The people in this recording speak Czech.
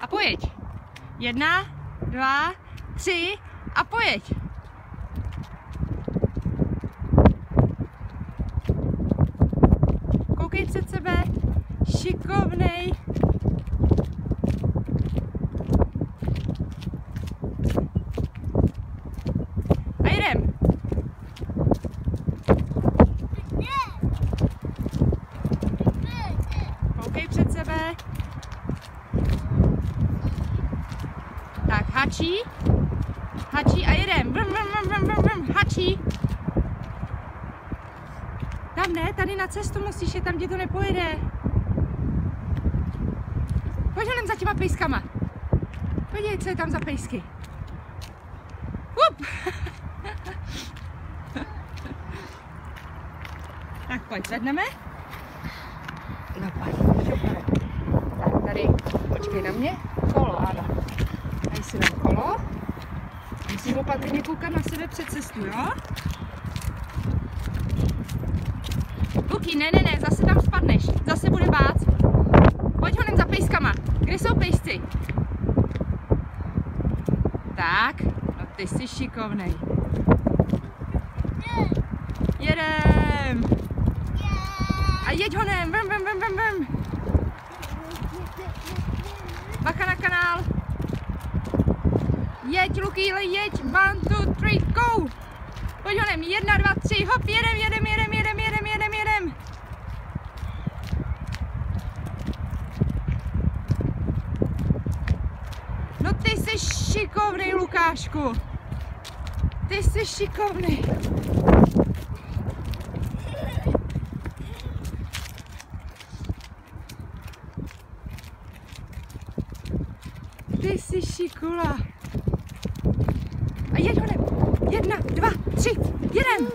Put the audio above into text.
A pojeď. 1, 2, 3 a pojeď. Koukej před sebe. Šikovnej. A jedem. Koukej před sebe. Tak, hačí. Hačí a jedem. Vrum, vrum, vrum, vrum, vrum. Hačí. Tam ne, tady na cestu musíš, je tam, kde to nepojede. Pojď honem za těma pejskama. Podívej, co je tam za pejsky. Tak pojď, vedneme. No pojď, tak tady, počkej na mě. Kolo, ano. Tady si dám kolo. Musíš opatrně koukat na sebe před cestu, jo? Luky, ne, zase tam spadneš. Zase bude bát. Pojď honem za pejskama. Kde jsou pejsci? Tak, no ty jsi šikovnej. Jedem. A jeď honem. Vrum, vrum, vrum, vrum, vrum. Bacha na kanál. Jeď, Luky, jeď. 1, 2, 3, go. Pojď honem. 1, 2, 3, hop, jedem. No ty jsi šikovnej, Lukášku. Ty jsi šikovnej. Ty jsi šikula. A jeď honem. 1, 2, 3, jedem.